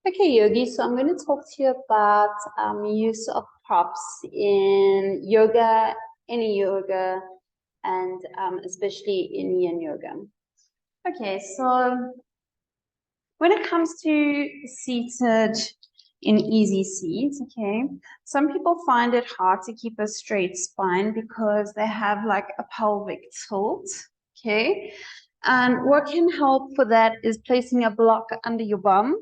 Okay, Yogi, so I'm going to talk to you about use of props in yoga, any yoga, and especially in yin yoga. Okay, so when it comes to seated in easy seats, okay, some people find it hard to keep a straight spine because they have like a pelvic tilt, okay? And what can help for that is placing a block under your bum,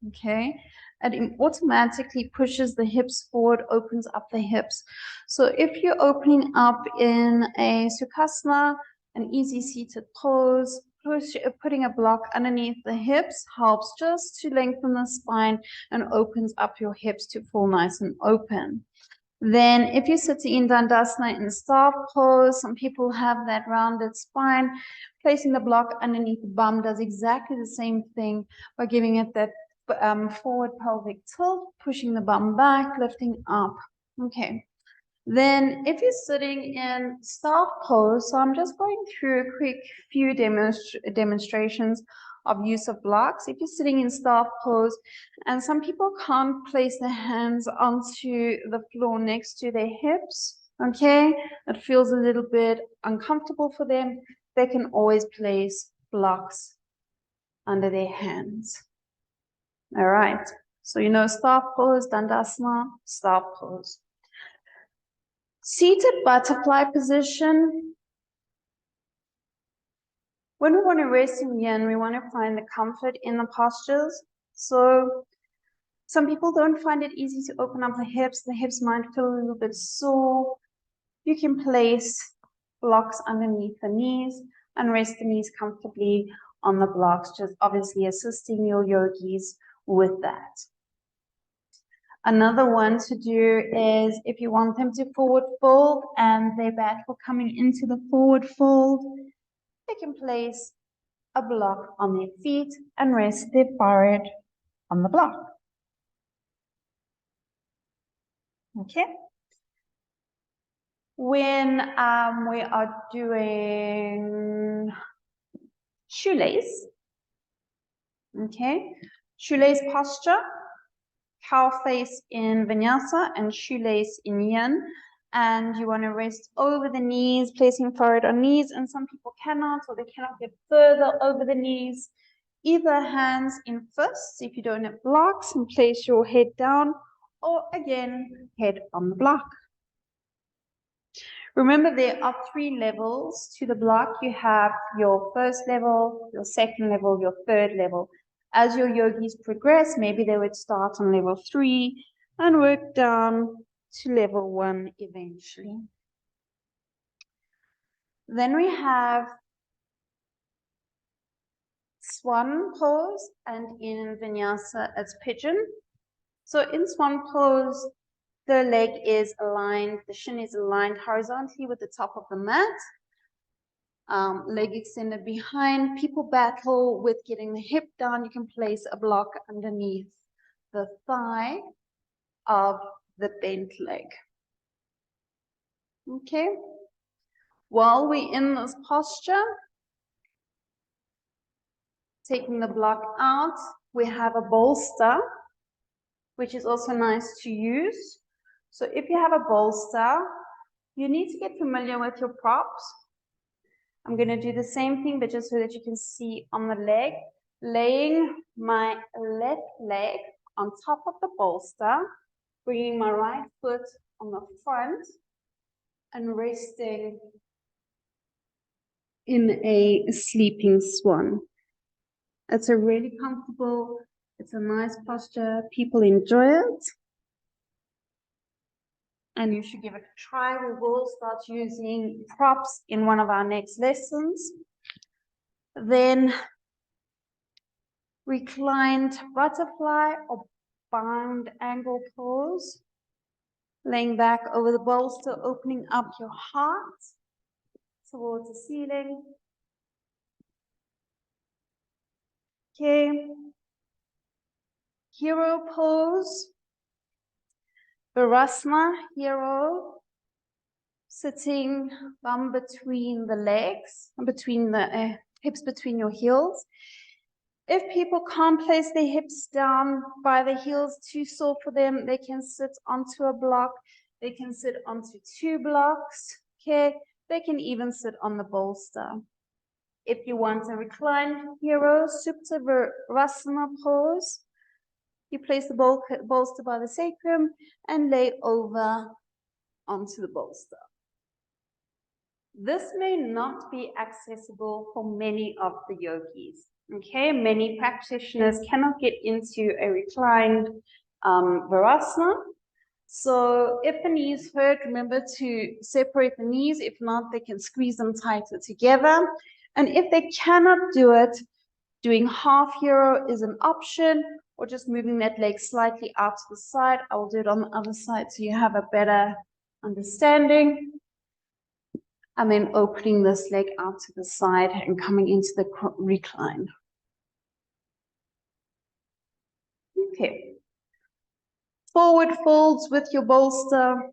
okay? And it automatically pushes the hips forward, opens up the hips. So if you're opening up in a Sukhasana, an easy seated pose, putting a block underneath the hips helps just to lengthen the spine and opens up your hips to fall nice and open. Then if you're sitting in Dandasana in staff pose, some people have that rounded spine. Placing the block underneath the bum does exactly the same thing by giving it that forward pelvic tilt, pushing the bum back, lifting up. Okay. Then if you're sitting in staff pose, so I'm just going through a quick few demonstrations of use of blocks. If you're sitting in staff pose, and some people can't place their hands onto the floor next to their hips, okay, it feels a little bit uncomfortable for them, they can always place blocks under their hands. All right, so you know staff pose, Dandasana, staff pose. Seated butterfly position. When we want to rest in yin, we want to find the comfort in the postures. So some people don't find it easy to open up the hips. The hips might feel a little bit sore. You can place blocks underneath the knees and rest the knees comfortably on the blocks, just obviously assisting your yogis with that. Another one to do is if you want them to forward fold and their back will coming into the forward fold, they can place a block on their feet and rest their forehead on the block. Okay. When we are doing shoelace, okay, shoelace posture, cow face in vinyasa and shoelace in yin, and you want to rest over the knees, placing forehead on knees, and some people cannot, or they cannot get further over the knees. Either hands in fists if you don't have blocks and place your head down, or again, head on the block. Remember, there are 3 levels to the block. You have your first level, your second level, your third level. As your yogis progress, maybe they would start on level 3 and work down to level 1 eventually. Then we have swan pose, and in vinyasa it's pigeon. So in swan pose, the leg is aligned, the shin is aligned horizontally with the top of the mat. Leg extended behind. People battle with getting the hip down. You can place a block underneath the thigh of the bent leg. Okay. While we're in this posture, taking the block out, we have a bolster, which is also nice to use. So if you have a bolster, you need to get familiar with your props. I'm going to do the same thing, but just so that you can see on the leg, laying my left leg on top of the bolster, bringing my right foot on the front and resting in a sleeping swan. It's a really comfortable, it's a nice posture. People enjoy it. And you should give it a try. We will start using props in one of our next lessons. Then reclined butterfly or bound angle pose. Laying back over the bolster, opening up your heart towards the ceiling. Okay. Hero pose. Virasana, hero. Sitting bum between the legs, between the hips between your heels. If people can't place their hips down by the heels, too sore for them, they can sit onto a block. They can sit onto 2 blocks, okay? They can even sit on the bolster. If you want a reclined hero, Supta Virasana pose, you place the bolster by the sacrum and lay over onto the bolster. This may not be accessible for many of the yogis. Okay, many practitioners cannot get into a reclined Virasana. So if the knees hurt, remember to separate the knees. If not, they can squeeze them tighter together. And if they cannot do it, doing half hero is an option, or just moving that leg slightly out to the side. I will do it on the other side so you have a better understanding. And then opening this leg out to the side and coming into the recline. Okay. Forward folds with your bolster.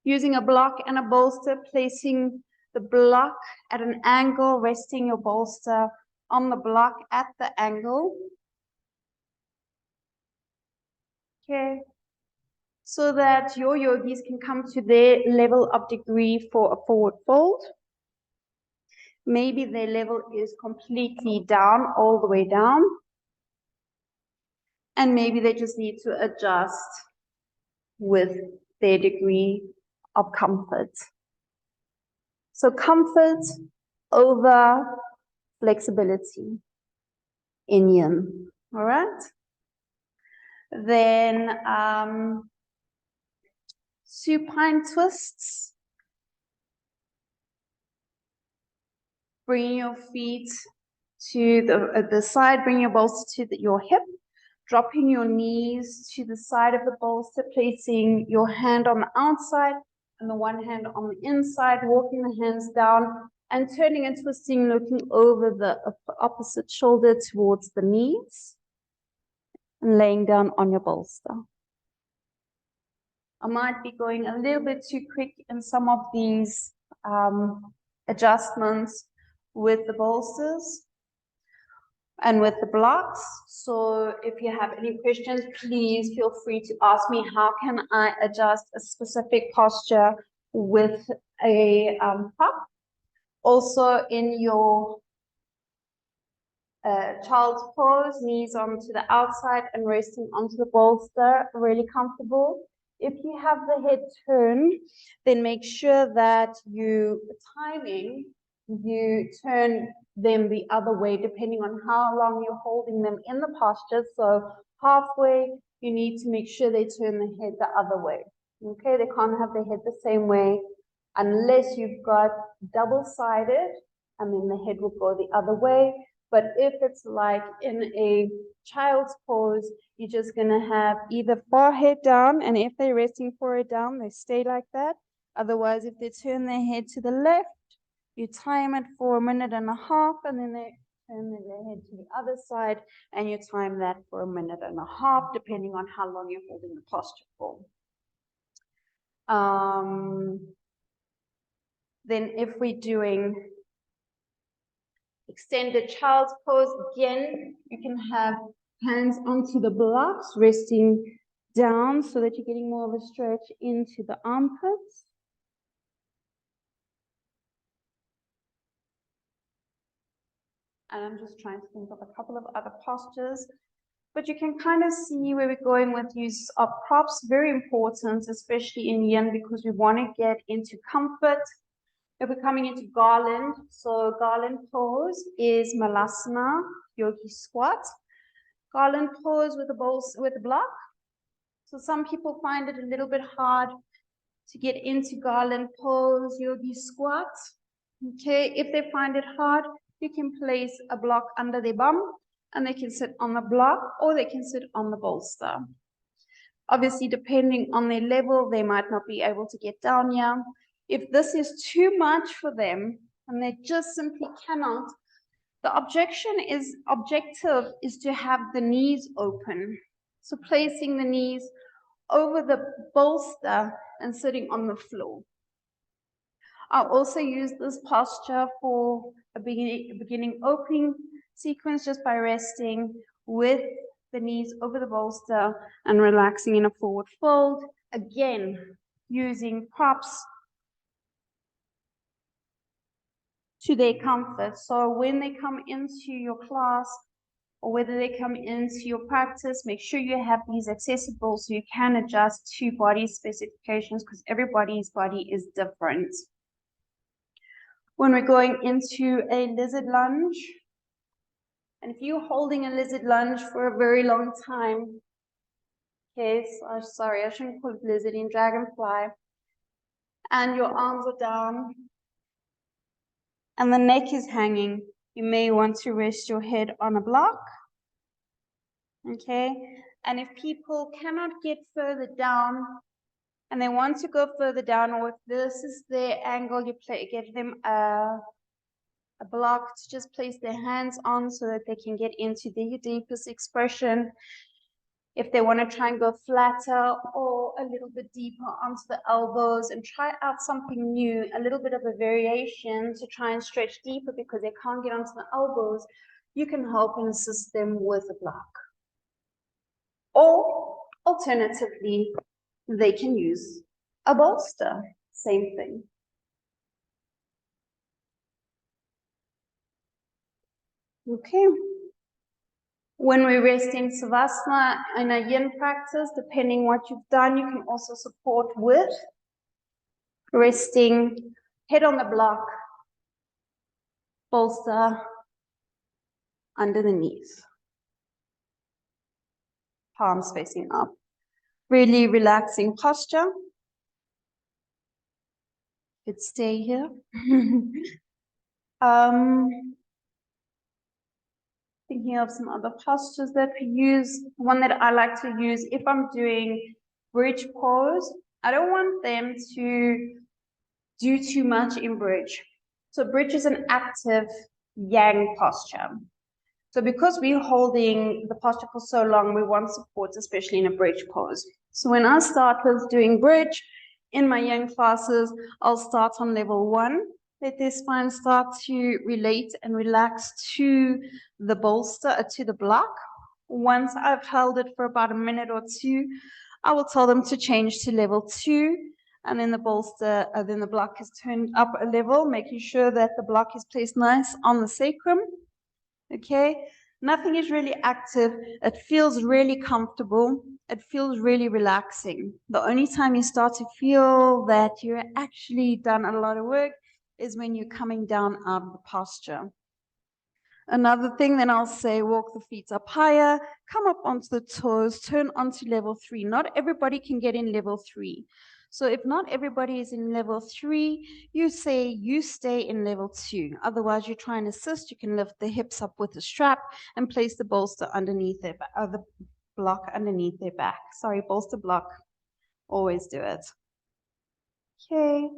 Using a block and a bolster, placing the block at an angle, resting your bolster on the block at the angle. Okay. So that your yogis can come to their level of degree for a forward fold. Maybe their level is completely down, all the way down. And maybe they just need to adjust with their degree of comfort. So comfort over flexibility in yin, all right? Then supine twists. Bring your feet to the side, bring your bolster to your hip, dropping your knees to the side of the bolster, placing your hand on the outside and the one hand on the inside, walking the hands down and turning and twisting, looking over the opposite shoulder towards the knees and laying down on your bolster. I might be going a little bit too quick in some of these adjustments with the bolsters and with the blocks. So if you have any questions, please feel free to ask me, how can I adjust a specific posture with a prop? Also in your child's pose, knees onto the outside and resting onto the bolster, really comfortable. If you have the head turned, then make sure that you turn them the other way, depending on how long you're holding them in the posture. So halfway, you need to make sure they turn the head the other way. Okay, they can't have their head the same way unless you've got double-sided, and then the head will go the other way. But if it's like in a child's pose, you're just going to have either forehead down, and if they're resting forehead down, they stay like that. Otherwise, if they turn their head to the left, you time it for 1.5 minutes, and then they turn their head to the other side, and you time that for 1.5 minutes, depending on how long you're holding the posture for. Then if we're doing extended child's pose, again, you can have hands onto the blocks, resting down so that you're getting more of a stretch into the armpits. And I'm just trying to think of a couple of other postures, but you can kind of see where we're going with use of props. Very important, especially in yin, because we want to get into comfort. If we're coming into garland, so garland pose is Malasana, yogi squat. Garland pose with the block. So some people find it a little bit hard to get into garland pose, yogi squat. Okay, if they find it hard, you can place a block under their bum and they can sit on the block or they can sit on the bolster. Obviously, depending on their level, they might not be able to get down here. If this is too much for them and they just simply cannot, the objective is to have the knees open. So placing the knees over the bolster and sitting on the floor. I'll also use this posture for a beginning opening sequence just by resting with the knees over the bolster and relaxing in a forward fold. Again, using props to their comfort. So when they come into your class or whether they come into your practice, make sure you have these accessible so you can adjust to body specifications because everybody's body is different. When we're going into a lizard lunge, and if you're holding a lizard lunge for a very long time, okay, so, sorry, I shouldn't call it lizard, in dragonfly, and your arms are down, and the neck is hanging, you may want to rest your head on a block, okay? And if people cannot get further down, and they want to go further down, or if this is their angle, you give them a block to just place their hands on so that they can get into their deepest expression. If they want to try and go flatter or a little bit deeper onto the elbows and try out something new, a little bit of a variation to try and stretch deeper because they can't get onto the elbows, you can help and assist them with a block. Or alternatively, they can use a bolster, same thing. Okay. When we rest in Savasana in a yin practice, depending what you've done, you can also support with resting head on the block, bolster under the knees, palms facing up. Really relaxing posture. Could stay here. Thinking of some other postures that we use. One that I like to use if I'm doing bridge pose, I don't want them to do too much in bridge. So bridge is an active yang posture. So because we're holding the posture for so long, we want support, especially in a bridge pose. So when I start with doing bridge in my yang classes, I'll start on level 1. Let their spine start to relate and relax to the bolster, to the block. Once I've held it for about a minute or two, I will tell them to change to level 2, and then the bolster, then the block is turned up a level, making sure that the block is placed nice on the sacrum. Okay, nothing is really active. It feels really comfortable. It feels really relaxing. The only time you start to feel that you're actually done a lot of work is when you're coming down out of the posture. Another thing, then I'll say, walk the feet up higher, come up onto the toes, turn onto level 3. Not everybody can get in level 3. So if not everybody is in level 3, you say you stay in level 2. Otherwise, you try and assist. You can lift the hips up with a strap and place the bolster underneath their back, the block underneath their back. Sorry, bolster block. Always do it. Okay.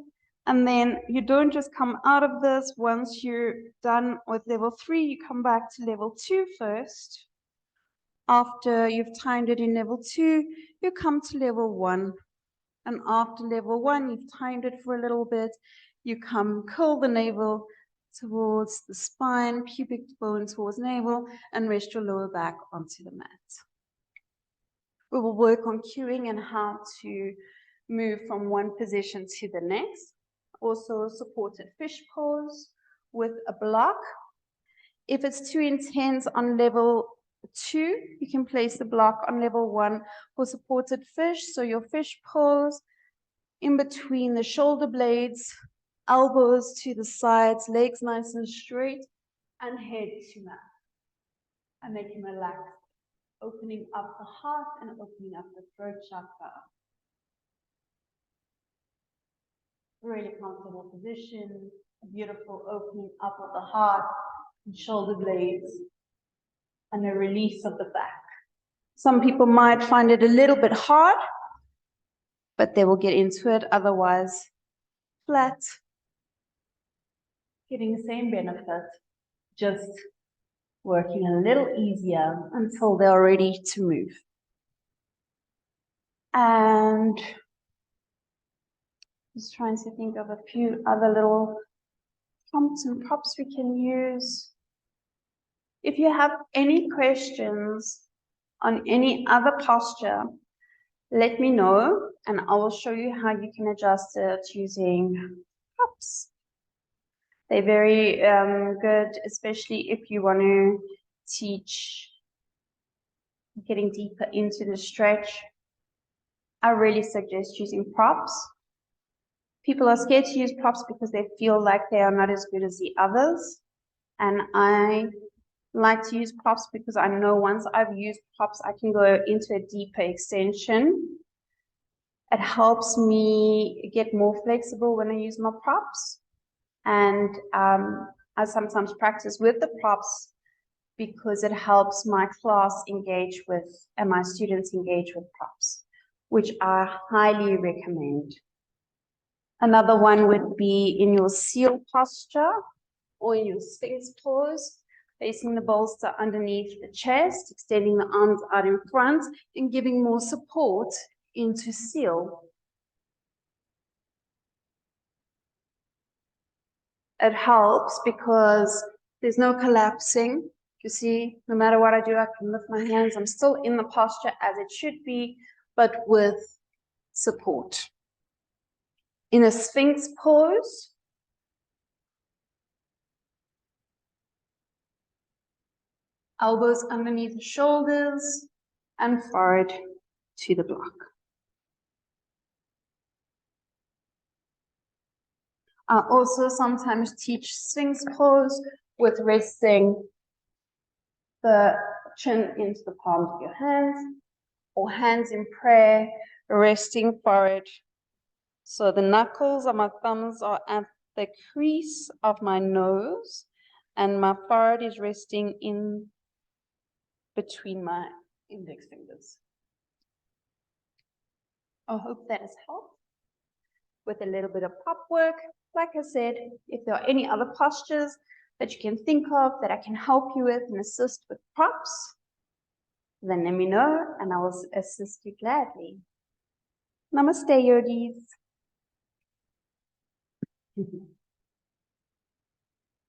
And then you don't just come out of this. Once you're done with level 3, you come back to level 2 first. After you've timed it in level 2, you come to level 1. And after level 1, you've timed it for a little bit. You come curl the navel towards the spine, pubic bone towards navel, and rest your lower back onto the mat. We will work on cueing and how to move from one position to the next. Also a supported fish pose with a block. If it's too intense on level 2, you can place the block on level 1 for supported fish. So your fish pose in between the shoulder blades, elbows to the sides, legs nice and straight, and head to mat. And they can relax, opening up the heart and opening up the throat chakra. Really comfortable position, a beautiful opening up of the heart and shoulder blades, and a release of the back. Some people might find it a little bit hard, but they will get into it. Otherwise, flat, getting the same benefit, just working a little easier until they're ready to move. And just trying to think of a few other little prompts and props we can use. If you have any questions on any other posture, let me know and I will show you how you can adjust it using props. They're very good, especially if you want to teach getting deeper into the stretch. I really suggest using props. People are scared to use props because they feel like they are not as good as the others. And I like to use props because I know once I've used props, I can go into a deeper extension. It helps me get more flexible when I use my props. And I sometimes practice with the props because it helps my class engage with, and my students engage with props, which I highly recommend. Another one would be in your seal posture or in your Sphinx pose, placing the bolster underneath the chest, extending the arms out in front, and giving more support into seal. It helps because there's no collapsing. You see, no matter what I do, I can lift my hands. I'm still in the posture as it should be, but with support. In a Sphinx pose, elbows underneath the shoulders and forward to the block. I also sometimes teach Sphinx pose with resting the chin into the palms of your hands, or hands in prayer, resting forward. So the knuckles of my thumbs are at the crease of my nose, and my forehead is resting in between my index fingers. I hope that has helped with a little bit of pop work. Like I said, if there are any other postures that you can think of that I can help you with and assist with props, then let me know and I will assist you gladly. Namaste, yogis.